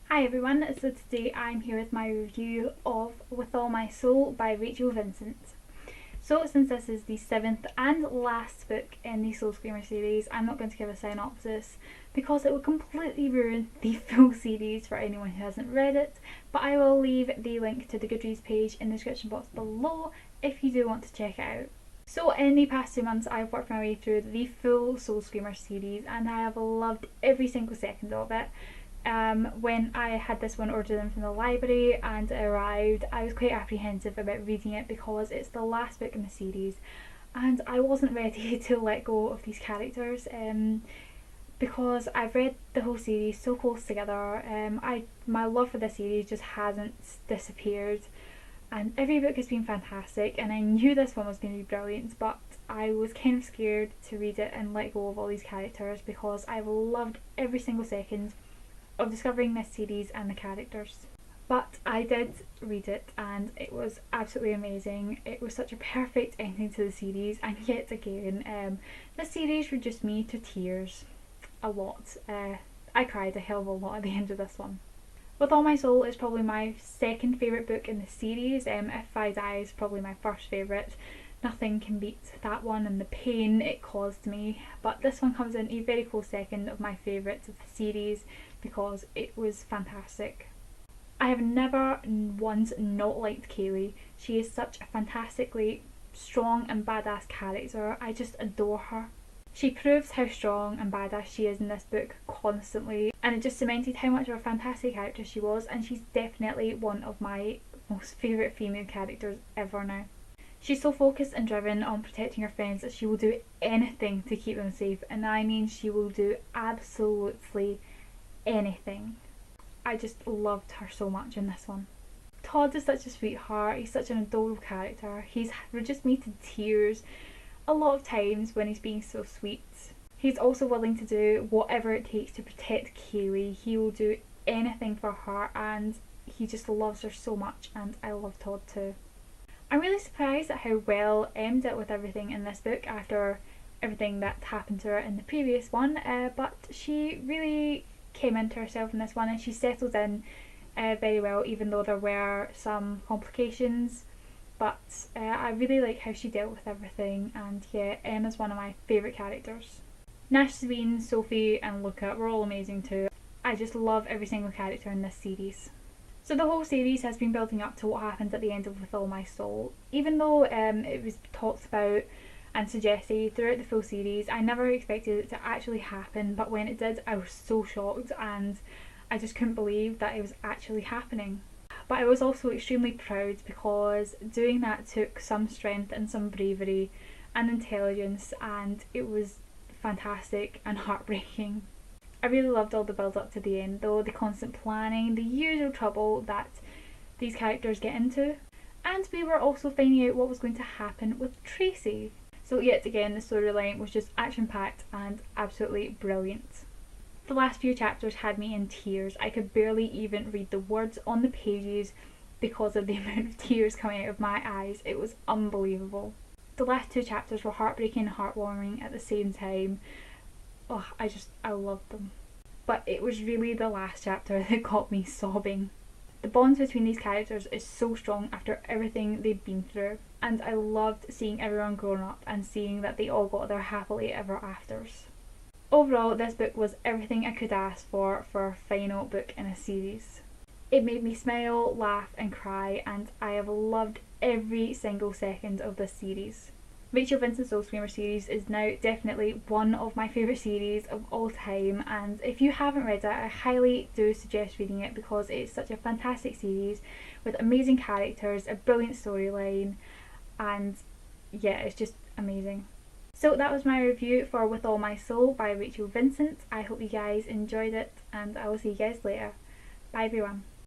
Hi everyone, so today I'm here with my review of With All My Soul by Vincent. So since this is the 7th and last book in the Soul Screamer series, I'm not going to give a synopsis because it would completely ruin the full series for anyone who hasn't read it, but I will leave the link to the Goodreads page in the description box below if you do want to check it out. So in the past 2 months I've worked my way through the full Soul Screamer series and I have loved every single second of it. When I had this one ordered in from the library and it arrived, I was quite apprehensive about reading it because it's the last book in the series and I wasn't ready to let go of these characters because I've read the whole series so close together. My love for this series just hasn't disappeared and every book has been fantastic and I knew this one was going to be brilliant, but I was kind of scared to read it and let go of all these characters because I've loved every single second of discovering this series and the characters. But I did read it and it was absolutely amazing. It was such a perfect ending to the series, and yet again the series reduced me to tears a lot. I cried a hell of a lot at the end of this one. With All My Soul is probably my second favourite book in the series. If I Die is probably my first favourite. Nothing can beat that one and the pain it caused me, but this one comes in a very close second of my favourites of the series because it was fantastic. I have never once not liked Kaylee. She is such a fantastically strong and badass character. I just adore her. She proves how strong and badass she is in this book constantly, and it just cemented how much of a fantastic character she was, and she's definitely one of my most favourite female characters ever now. She's so focused and driven on protecting her friends that she will do anything to keep them safe, and I mean she will do absolutely anything. I just loved her so much in this one. Todd is such a sweetheart, he's such an adorable character. He's reduced me to tears a lot of times when he's being so sweet. He's also willing to do whatever it takes to protect Kaylee. He will do anything for her and he just loves her so much, and I love Todd too. I'm really surprised at how well Em dealt with everything in this book after everything that happened to her in the previous one, but she really came into herself in this one and she settled in very well, even though there were some complications. But I really like how she dealt with everything, and yeah, Em is one of my favourite characters. Nash, Sabine, Sophie and Luca were all amazing too. I just love every single character in this series. So the whole series has been building up to what happens at the end of With All My Soul. Even though it was talked about and suggested throughout the full series, I never expected it to actually happen, but when it did I was so shocked and I just couldn't believe that it was actually happening. But I was also extremely proud because doing that took some strength and some bravery and intelligence, and it was fantastic and heartbreaking. I really loved all the build up to the end though, the constant planning, the usual trouble that these characters get into, and we were also finding out what was going to happen with Tracy. So yet again the storyline was just action packed and absolutely brilliant. The last few chapters had me in tears. I could barely even read the words on the pages because of the amount of tears coming out of my eyes. It was unbelievable. The last 2 chapters were heartbreaking and heartwarming at the same time. Oh, I loved them. But it was really the last chapter that got me sobbing. The bonds between these characters is so strong after everything they've been through, and I loved seeing everyone grown up and seeing that they all got their happily ever afters. Overall, this book was everything I could ask for a final book in a series. It made me smile, laugh and cry, and I have loved every single second of this series. Rachel Vincent's Soul Screamer series is now definitely one of my favourite series of all time, and if you haven't read it I highly do suggest reading it because it's such a fantastic series with amazing characters, a brilliant storyline, and yeah, it's just amazing. So that was my review for With All My Soul by Rachel Vincent. I hope you guys enjoyed it and I will see you guys later. Bye everyone.